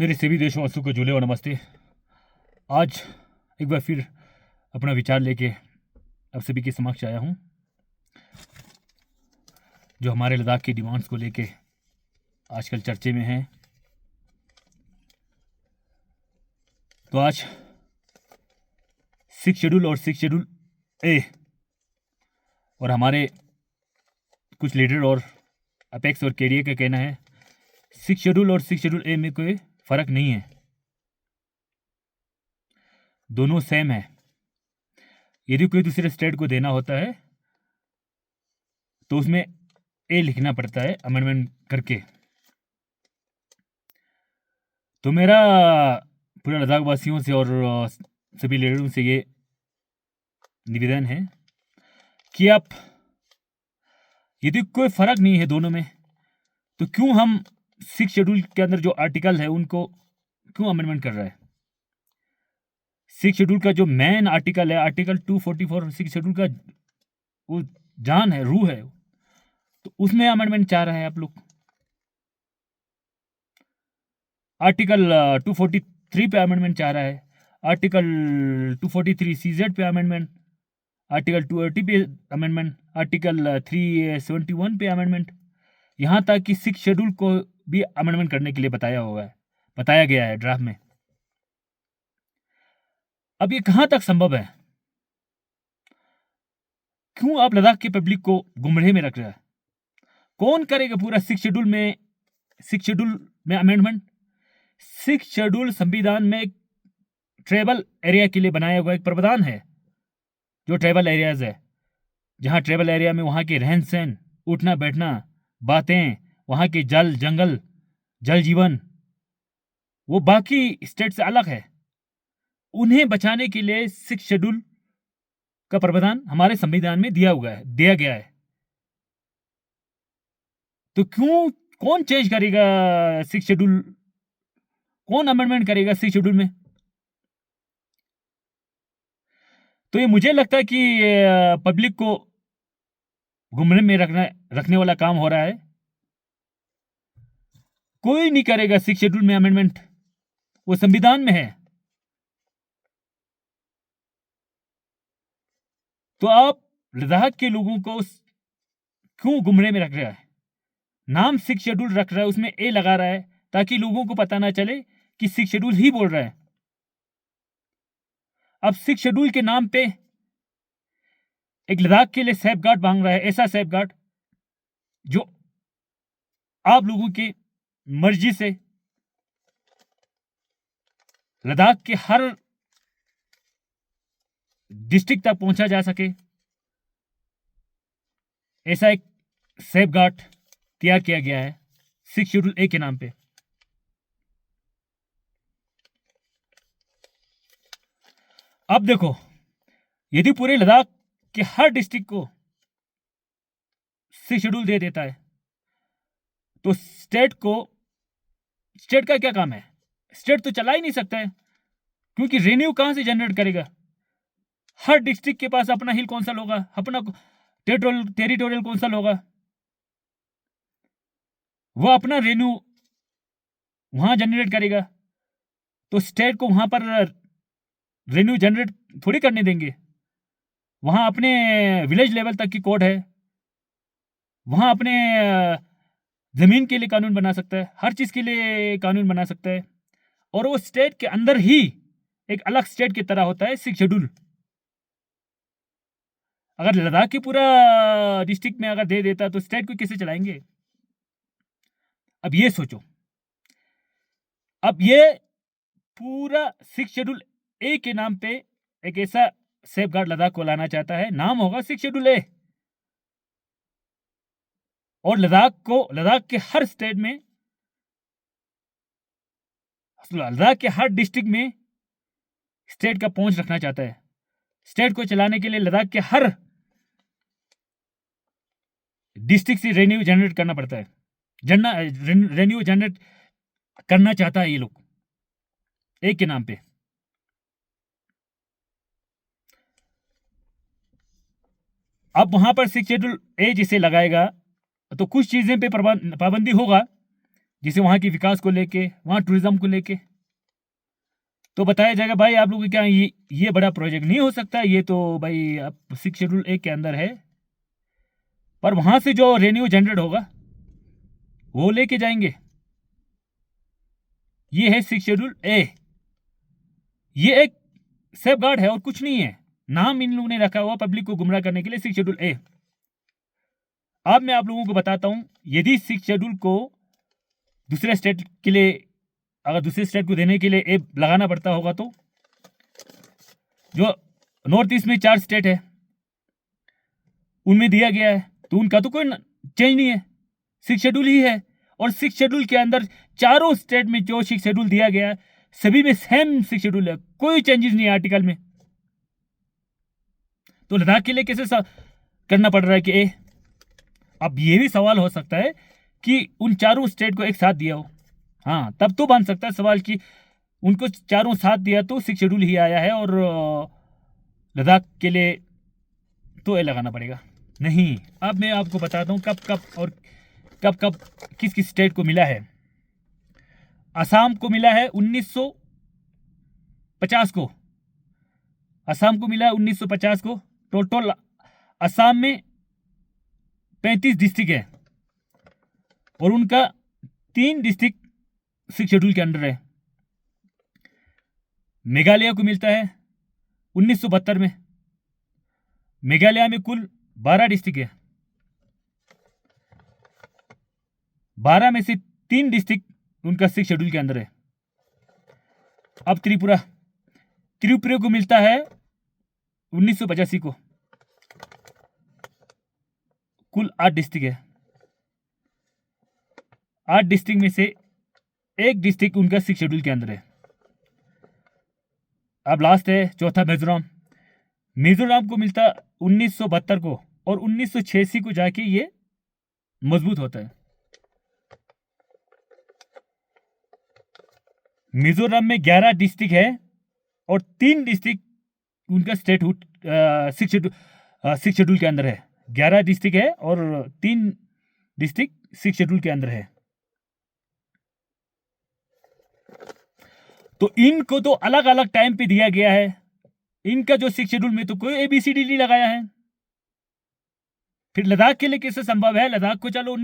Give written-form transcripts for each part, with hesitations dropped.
मेरे सभी देशवासियों को जुले और नमस्ते। आज एक बार फिर अपना विचार लेके आप सभी के समक्ष आया हूँ, जो हमारे लद्दाख की डिमांड्स को लेके आजकल चर्चे में है। तो आज 6 शेड्यूल और 6 शेड्यूल ए और हमारे कुछ लीडर और अपेक्स और केडीए का कहना है 6 शेड्यूल और 6 शेड्यूल ए में कोई फर्क नहीं है, दोनों सेम है। यदि कोई दूसरे स्टेट को देना होता है तो उसमें ए लिखना पड़ता है अमेंडमेंट करके। तो मेरा पूरे लद्दाख वासियों से और सभी लीडरों से ये निवेदन है कि आप, यदि कोई फर्क नहीं है दोनों में, तो क्यों हम 6 शेड्यूल के अंदर जो आर्टिकल है उनको क्यों अमेंडमेंट कर रहा है। 6 शेड्यूल का जो मेन आर्टिकल है, आर्टिकल 244 6 शेड्यूल का वो जान है, रूह है, तो उसमें अमेंडमेंट चाह रहे हैं आप लोग। आर्टिकल 243 पे अमेंडमेंट चाह रहा है, आर्टिकल 243 सीजेड पे अमेंडमेंट, आर्टिकल 280 पे अमेंडमेंट, आर्टिकल 371 पे अमेंडमेंट, यहाँ तक कि 6 शेड्यूल को भी अमेंडमेंट करने के लिए बताया गया है ड्राफ्ट में। अब ये कहाँ तक संभव है? क्यों आप लद्दाख के पब्लिक को गुमराह में रख रहे हैं? कौन करेगा पूरा 6 शेड्यूल में अमेंडमेंट? 6 शेड्यूल संविधान में ट्राइबल एरिया के लिए बनाया हुआ एक प्रावधान है, जो ट्राइबल एरियाज है, जहाँ ट्राइबल एरिया में वहाँ के रहन सहन, उठना बैठना, बातें, वहाँ के जल जंगल, जल जीवन, वो बाकी स्टेट से अलग है। उन्हें बचाने के लिए 6 शेड्यूल का प्रावधान हमारे संविधान में दिया गया है। तो कौन चेंज करेगा 6 शेड्यूल? कौन अमेंडमेंट करेगा 6 शेड्यूल में? तो ये मुझे लगता है कि पब्लिक को गुमराह में रखने वाला काम हो रहा है। कोई नहीं करेगा 6 शेड्यूल में अमेंडमेंट, वो संविधान में है। तो आप लद्दाख के लोगों को क्यों गुमराह में रख रहा है? नाम 6 शेड्यूल रख रहा है, उसमें ए लगा रहा है ताकि लोगों को पता ना चले कि 6 शेड्यूल ही बोल रहा है। अब 6 शेड्यूल के नाम पे एक लद्दाख के लिए सेफ गार्ड मांग रहा है, ऐसा सेफ गार्ड जो आप लोगों की मर्जी से लद्दाख के हर डिस्ट्रिक्ट तक पहुंचा जा सके, ऐसा एक सेफ गार्ड तैयार किया गया है 6 शेड्यूल ए के नाम पे। अब देखो, यदि पूरे लद्दाख के हर डिस्ट्रिक्ट को 6 शेड्यूल दे देता है तो स्टेट का क्या काम है? स्टेट तो चला ही नहीं सकता है, क्योंकि रेवेन्यू कहां से जनरेट करेगा? हर डिस्ट्रिक्ट के पास अपना हिल कौंसल होगा, अपना टेरिटोरियल कौंसल होगा, वो अपना रेवेन्यू वहां जनरेट करेगा। तो स्टेट को वहां पर रेवेन्यू जनरेट थोड़ी करने देंगे। वहां अपने विलेज लेवल तक की कोर्ट है, वहां अपने जमीन के लिए कानून बना सकता है, हर चीज के लिए कानून बना सकता है, और वो स्टेट के अंदर ही एक अलग स्टेट की तरह होता है 6 शेड्यूल। अगर लद्दाख की पूरा डिस्ट्रिक्ट में अगर दे देता तो स्टेट को कैसे चलाएंगे? अब ये सोचो, अब ये पूरा 6 शेड्यूल ए के नाम पे एक ऐसा सेफ गार्ड लद्दाख को लाना चाहता है, नाम होगा 6 शेड्यूल ए, और लद्दाख के हर स्टेट में, लद्दाख के हर डिस्ट्रिक्ट में स्टेट का पहुंच रखना चाहता है। स्टेट को चलाने के लिए लद्दाख के हर डिस्ट्रिक्ट से रेवेन्यू जनरेट करना पड़ता है, रेवेन्यू जनरेट करना चाहता है ये लोग एक के नाम पे। अब वहां पर 6 शेड्यूल ए जिसे लगाएगा तो कुछ चीजें पे पाबंदी होगा, जैसे वहाँ के विकास को लेके, वहाँ टूरिज्म को लेके, तो बताया जाएगा भाई आप लोगों को क्या ये बड़ा प्रोजेक्ट नहीं हो सकता, ये तो भाई अब 6 शेड्यूल ए के अंदर है, पर वहाँ से जो रेवेन्यू जनरेट होगा वो लेके जाएंगे। ये है 6 शेड्यूल ए, ये एक सेफ गार्ड है और कुछ नहीं है। नाम इन लोगों ने रखा हुआ पब्लिक को गुमराह करने के लिए 6 शेड्यूल ए। अब मैं आप लोगों को बताता हूं, यदि 6 शेड्यूल को दूसरे स्टेट के लिए, अगर दूसरे स्टेट को देने के लिए ए लगाना पड़ता होगा, तो जो नॉर्थ ईस्ट में 4 स्टेट है उनमें दिया गया है, तो उनका तो कोई चेंज नहीं है, 6 शेड्यूल ही है। और 6 शेड्यूल के अंदर चारों स्टेट में जो 6 शेड्यूल दिया गया है सभी में सेम 6 शेड्यूल है, कोई चेंजेस नहीं है आर्टिकल में। तो लद्दाख के लिए कैसे करना पड़ रहा है कि ए? अब ये भी सवाल हो सकता है कि उन चारों स्टेट को एक साथ दिया हो, हाँ तब तो बन सकता है सवाल कि उनको चारों साथ दिया तो 6 शेड्यूल ही आया है और लद्दाख के लिए तो ए लगाना पड़ेगा। नहीं, अब मैं आपको बताता हूँ कब कब किस किस स्टेट को मिला है। असम को मिला है 1950 को, असम को मिला है 1950 को। टोटल असम में 35 डिस्ट्रिक्ट है और उनका 3 डिस्ट्रिक्ट 6 शेड्यूल के अंडर है। मेघालय को मिलता है 1972 में, मेघालय में कुल 12 डिस्ट्रिक्ट है, 12 में से 3 डिस्ट्रिक्ट उनका 6 शेड्यूल के अंदर है। अब त्रिपुरा को मिलता है 1985 को, कुल 8 डिस्ट्रिक्ट है, 8 डिस्ट्रिक्ट में से एक डिस्ट्रिक्ट उनका 6 शेड्यूल के अंदर है। अब लास्ट है चौथा मिजोरम को मिलता 1972 को और 1986 को जाके ये मजबूत होता है। मिजोरम में 11 डिस्ट्रिक्ट है और 3 डिस्ट्रिक्ट उनका स्टेटहुड 6 शेड्यूल के अंदर है। 11 डिस्ट्रिक्ट है और 3 डिस्ट्रिक्ट 6 शेड्यूल के अंदर है। तो इनको तो अलग अलग टाइम पे दिया गया है। इनका जो 6 शेड्यूल में तो कोई ABCD नहीं लगाया है। फिर लद्दाख के लिए कैसे संभव है? लद्दाख को चलो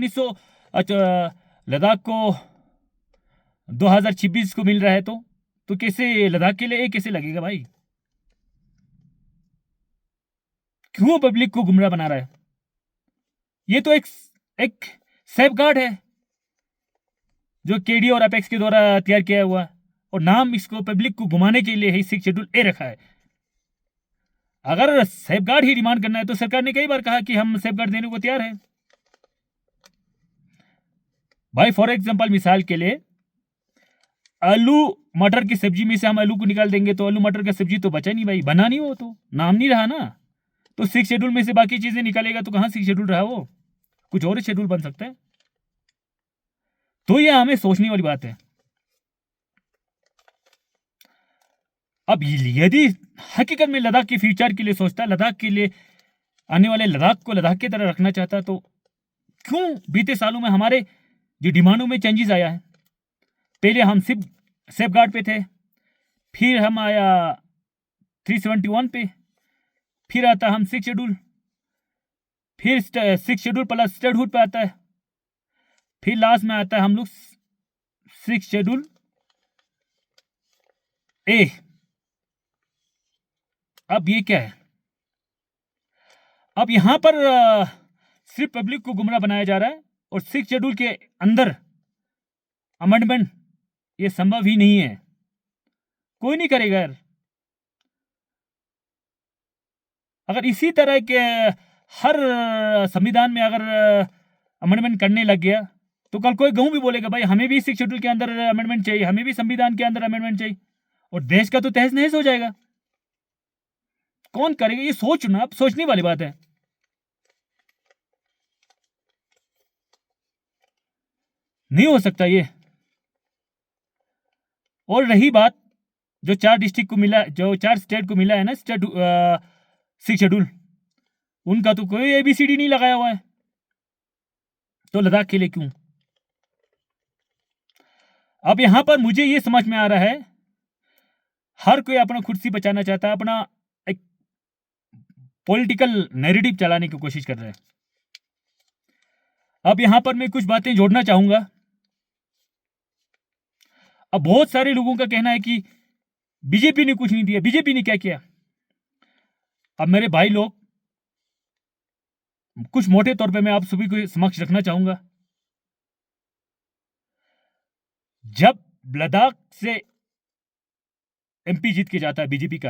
2026 को मिल रहा है, तो कैसे लद्दाख के लिए कैसे लगेगा भाई? क्यों पब्लिक को गुमराह बना रहा है? ये तो एक सेफ गार्ड है जो KD और अपेक्स के द्वारा तैयार किया हुआ, और नाम इसको पब्लिक को घुमाने के लिए ही 6 शेड्यूल ए रखा है। अगर सेफ गार्ड ही डिमांड करना है तो सरकार ने कई बार कहा कि हम सेफ गार्ड देने को तैयार हैं भाई। फॉर एग्जांपल, मिसाल के लिए आलू मटर की सब्जी में से हम आलू को निकाल देंगे तो आलू मटर का सब्जी तो बचा नहीं भाई, बना नहीं, वो तो नाम नहीं रहा ना। तो 6 शेड्यूल में से बाकी चीजें निकालेगा तो कहां 6 शेड्यूल रहा, वो कुछ और शेड्यूल बन सकता है। तो यह हमें सोचने वाली बात है। अब यदि हकीकत में लद्दाख के फ्यूचर के लिए सोचता, लद्दाख के लिए आने वाले लद्दाख को लद्दाख की तरह रखना चाहता, तो क्यों बीते सालों में हमारे जो डिमांडों में चेंजेस आया है? पहले हम सिर्फ सेफ गार्ड पे थे, फिर हम आया 371 पे, फिर आता हम 6 शेड्यूल, फिर 6 शेड्यूल प्लस स्टेटहुड पे आता है, फिर लास्ट में आता है हम लोग 6 शेड्यूल ए। अब ये क्या है? अब यहां पर सिर्फ पब्लिक को गुमराह बनाया जा रहा है और 6 शेड्यूल के अंदर अमेंडमेंट ये संभव ही नहीं है, कोई नहीं करेगा यार। अगर इसी तरह के हर संविधान में अगर अमेंडमेंट करने लग गया तो कल कोई गहूं भी बोलेगा भाई हमें भी 6 शेड्यूल के अंदर अमेंडमेंट चाहिए, हमें भी संविधान के अंदर अमेंडमेंट चाहिए, और देश का तो तहस नहस हो जाएगा। कौन करेगा? ये सोचना, अब सोचने वाली बात है। नहीं हो सकता ये। और रही बात जो 4 डिस्ट्रिक्ट को मिला, जो 4 स्टेट को मिला है ना 6 शेड्यूल, उनका तो कोई ABCD नहीं लगाया हुआ है, तो लद्दाख के लिए क्यों? अब यहां पर मुझे ये समझ में आ रहा है, हर कोई अपना कुर्सी बचाना चाहता है, अपना एक पॉलिटिकल नैरेटिव चलाने की कोशिश कर रहा है। अब यहां पर मैं कुछ बातें जोड़ना चाहूंगा। अब बहुत सारे लोगों का कहना है कि बीजेपी ने कुछ नहीं दिया, बीजेपी ने क्या किया। अब मेरे भाई लोग, कुछ मोटे तौर पे मैं आप सभी को समक्ष रखना चाहूंगा। जब लद्दाख से एमपी जीत के जाता है बीजेपी का,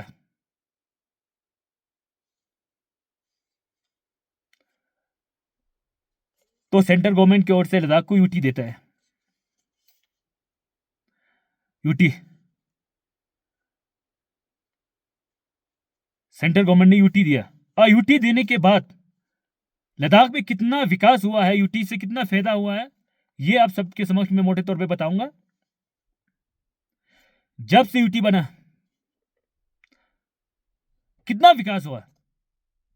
तो सेंट्रल गवर्नमेंट की ओर से लद्दाख को यूटी देता है। यूटी, सेंट्रल गवर्नमेंट ने यूटी दिया, और यूटी देने के बाद लद्दाख में कितना विकास हुआ है, यूटी से कितना फायदा हुआ है, ये आप सबके समक्ष में मोटे तौर पे बताऊंगा। जब से यूटी बना कितना विकास हुआ,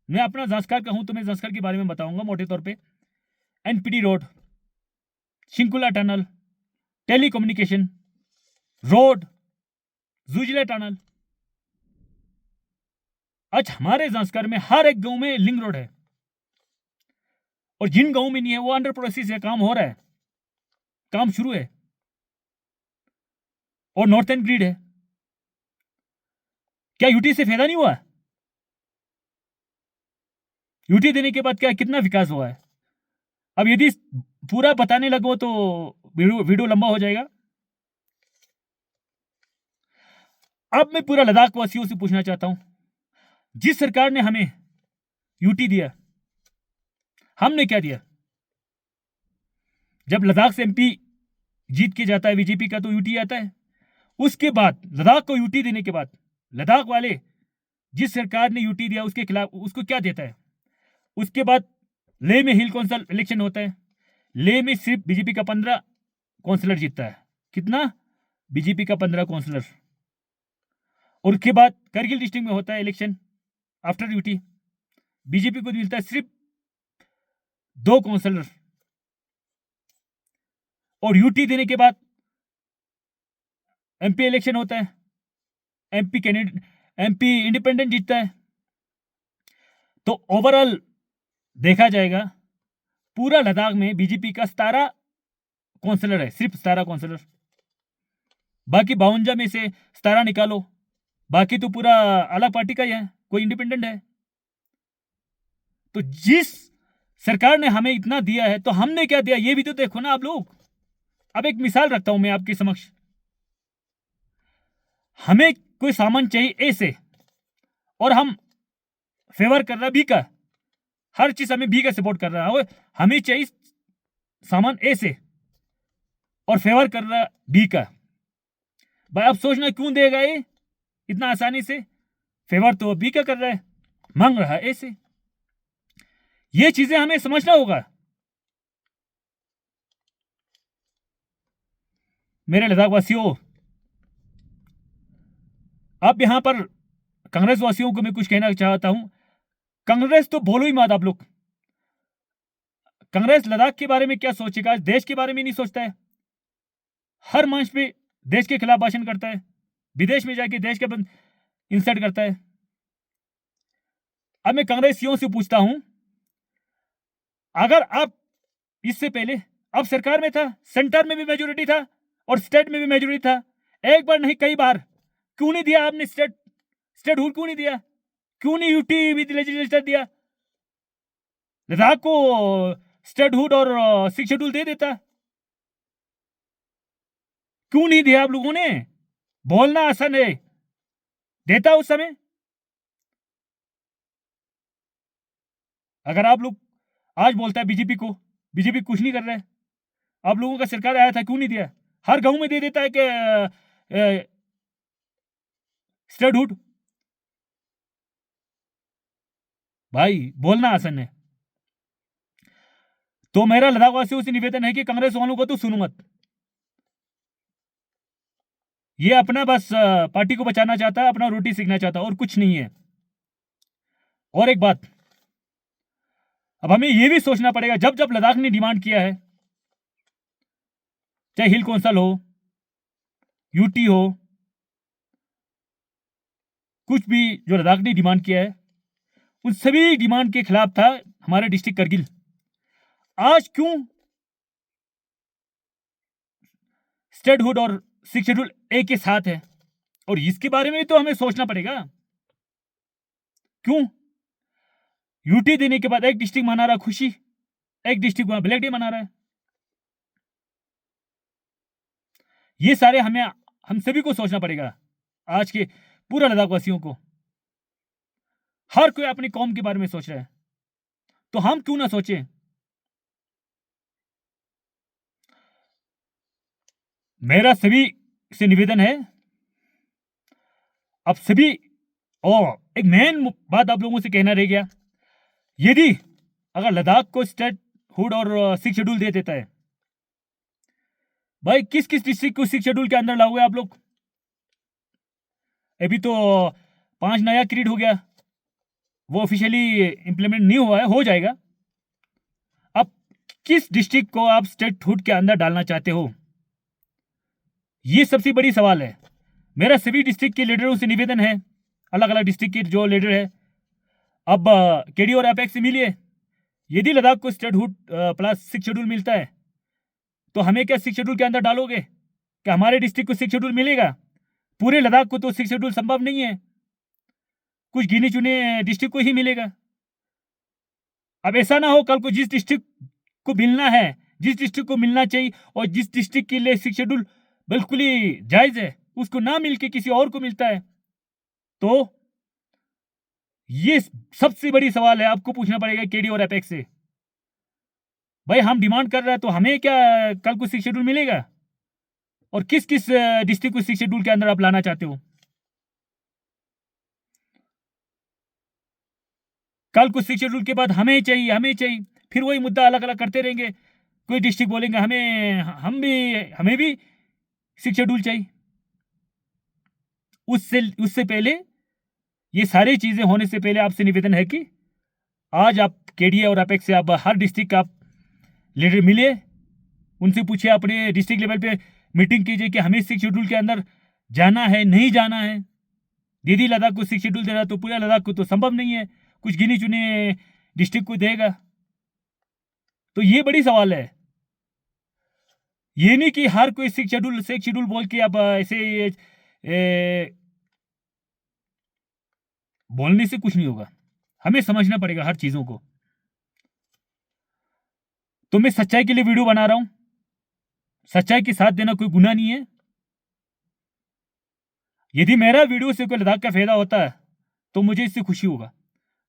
मैं अपना जांस्कर का हूं तो मैं जांस्कर के बारे में बताऊंगा मोटे तौर पे। NPT road, Shinkula tunnel, telecommunication road, Jujle tunnel. आज हमारे जांस्कर में हर एक गांव में लिंक रोड है, और जिन गांव में नहीं है वो अंडर प्रोसेस है, काम हो रहा है, काम शुरू है। और नॉर्थन ग्रिड है। क्या यूटी से फायदा नहीं हुआ? यूटी देने के बाद क्या कितना विकास हुआ है। अब यदि पूरा बताने लगो तो वीडियो लंबा हो जाएगा। अब मैं पूरा लद्दाख वासियों से पूछना चाहता हूं, जिस सरकार ने हमें यूटी दिया, हमने क्या दिया? जब लद्दाख से एमपी जीत के जाता है बीजेपी का, तो यूटी आता है। उसके बाद लद्दाख को यूटी देने के बाद लद्दाख वाले, जिस सरकार ने यूटी दिया उसके खिलाफ उसको क्या देता है? उसके बाद लेह में हिल कौंसिल इलेक्शन होता है। लेह में सिर्फ बीजेपी का 15 काउंसलर जीतता है। कितना? बीजेपी का 15 काउंसलर। और उसके बाद करगिल डिस्ट्रिक्ट में होता है इलेक्शन आफ्टर यूटी, बीजेपी को मिलता है सिर्फ 2 काउंसलर। और यूटी देने के बाद एमपी इलेक्शन होता है, एमपी कैंडिडेट, एमपी इंडिपेंडेंट जीतता है। तो ओवरऑल देखा जाएगा पूरा लद्दाख में बीजेपी का 17 काउंसलर है, सिर्फ 17 काउंसलर। बाकी 52 में से 17 निकालो, बाकी तो पूरा अलग पार्टी का ही है, कोई इंडिपेंडेंट है। तो जिस सरकार ने हमें इतना दिया है, तो हमने क्या दिया ये भी तो देखो ना आप लोग। अब एक मिसाल रखता हूं मैं आपके समक्ष। हमें कोई सामान चाहिए ए से, और हम फेवर कर रहा है बी का, हर चीज हमें बी का सपोर्ट कर रहा है। हमें चाहिए सामान ए से और फेवर कर रहा है बी का। भाई अब सोचना क्यों देगा ये इतना आसानी से? फेवर तो बी का कर रहा है, मांग रहा है ए से। ये चीजें हमें समझना होगा। मेरे लद्दाख वासियों, अब यहां पर कांग्रेस वासियों को मैं कुछ कहना चाहता हूं। कांग्रेस तो बोलो ही मत आप लोग। कांग्रेस लद्दाख के बारे में क्या सोचेगा? देश के बारे में नहीं सोचता है। हर मंच पे देश के खिलाफ भाषण करता है, विदेश में जाके देश के इंसल्ट करता है। अब मैं कांग्रेसियों से पूछता हूं, अगर आप इससे पहले आप सरकार में था, सेंटर में भी मेजोरिटी था और स्टेट में भी मेजोरिटी था, एक बार नहीं कई बार, क्यों नहीं दिया आपने स्टेटहुड? क्यों नहीं दिया? क्यों नहीं यूटी विद लेजिस्लेचर दिया? लद्दाख को स्टेटहुड और 6 शेड्यूल दे देता। क्यों नहीं दिया आप लोगों ने? बोलना आसान है, देता उस समय। अगर आप लोग आज बोलता है बीजेपी कुछ नहीं कर रहा है, आप लोगों का सरकार आया था क्यों नहीं दिया? हर गांव में दे देता है कि स्टेटहुड। भाई बोलना आसान है। तो मेरा लद्दाख वासियों से निवेदन है कि कांग्रेस वालों को तो सुनो मत। ये अपना बस पार्टी को बचाना चाहता है, अपना रोटी सीखना चाहता है, और कुछ नहीं है। और एक बात, अब हमें यह भी सोचना पड़ेगा, जब जब लद्दाख ने डिमांड किया है, चाहे हिल कौंसल हो, यूटी हो, कुछ भी जो लद्दाख ने डिमांड किया है, उन सभी डिमांड के खिलाफ था हमारा डिस्ट्रिक्ट करगिल। आज क्यों स्टेटहुड और सिक्स शेड्यूल एक के साथ है? और इसके बारे में तो हमें सोचना पड़ेगा। क्यों यूटी देने के बाद एक डिस्ट्रिक्ट मना रहा खुशी, एक डिस्ट्रिक्ट वहां ब्लैक डे मना रहा है? ये सारे हम सभी को सोचना पड़ेगा, आज के पूरा लद्दाख वासियों को। हर कोई अपनी कौम के बारे में सोच रहा है, तो हम क्यों ना सोचें? मेरा सभी से निवेदन है, अब सभी, और एक मेन बात आप लोगों से कहना रह गया, यदि अगर लद्दाख को स्टेट हुड और सिक्स शेड्यूल दे देता है, भाई किस किस डिस्ट्रिक्ट को सिक्स शेड्यूल के अंदर लाओगे आप लोग? अभी तो 5 नया क्रीड हो गया, वो ऑफिशियली इंप्लीमेंट नहीं हुआ है, हो जाएगा। अब किस डिस्ट्रिक्ट को आप स्टेट हुड के अंदर डालना चाहते हो, ये सबसे बड़ी सवाल है। मेरा सभी डिस्ट्रिक्ट के लीडरों से निवेदन है, अलग अलग डिस्ट्रिक्ट के जो लीडर है, अब केडी और एपेक्स से मिलिए। यदि लद्दाख को state hood plus six schedule मिलता है, तो हमें क्या सिक्स शेड्यूल के अंदर डालोगे? क्या हमारे डिस्ट्रिक्ट को सिक्स शेड्यूल मिलेगा? पूरे लद्दाख को तो सिक्स शेड्यूल संभव नहीं है, कुछ गिने चुने डिस्ट्रिक्ट को ही मिलेगा। अब ऐसा ना हो कल को जिस डिस्ट्रिक्ट को मिलना है, जिस डिस्ट्रिक्ट को मिलना चाहिए और जिस डिस्ट्रिक्ट के लिए सिक्स शेड्यूल बिल्कुल ही जायज है, उसको ना मिलके किसी और को मिलता है, तो ये सबसे बड़ी सवाल है, आपको पूछना पड़ेगा केडी और एपेक्स से। भाई हम डिमांड कर रहे हैं, तो हमें क्या कल को सिक्स शेड्यूल मिलेगा? और किस किस डिस्ट्रिक्ट को सिक्स शेड्यूल के अंदर आप लाना चाहते हो? कल को सिक्स शेड्यूल के बाद हमें चाहिए, फिर वही मुद्दा अलग अलग करते रहेंगे। कोई डिस्ट्रिक्ट बोलेंगे हमें भी सिक्स शेड्यूल चाहिए। उससे पहले, ये सारी चीजें होने से पहले आपसे निवेदन है कि आज आप केडीए और अपेक्स से आप हर डिस्ट्रिक्ट का लीडर मिले, उनसे पूछिए, अपने डिस्ट्रिक्ट लेवल पे मीटिंग कीजिए कि हमें सिक्स शेड्यूल के अंदर जाना है नहीं जाना है। यदि लद्दाख को सिक्स शेड्यूल दे रहा तो पूरा लद्दाख को तो संभव नहीं है, कुछ गिने चुने डिस्ट्रिक्ट को देगा। तो ये बड़ी सवाल है। ये नहीं कि हर कोई सिक्स शेड्यूल बोल के अब ऐसे बोलने से कुछ नहीं होगा, हमें समझना पड़ेगा हर चीजों को। तो मैं सच्चाई के लिए वीडियो बना रहा हूं, सच्चाई के साथ देना कोई गुनाह नहीं है। यदि मेरा वीडियो से कोई लद्दाख का फायदा होता है तो मुझे इससे खुशी होगा।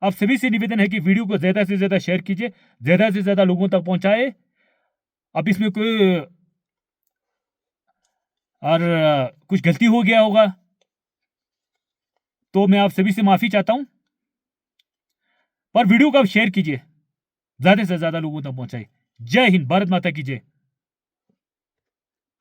आप सभी से निवेदन है कि वीडियो को ज्यादा से ज्यादा शेयर कीजिए, ज्यादा से ज्यादा लोगों तक पहुंचाए। अब इसमें कोई और कुछ गलती हो गया होगा तो मैं आप सभी से माफी चाहता हूं, पर वीडियो को आप शेयर कीजिए, ज्यादा से ज्यादा लोगों तक पहुंचाए। जय हिंद, भारत माता की जय।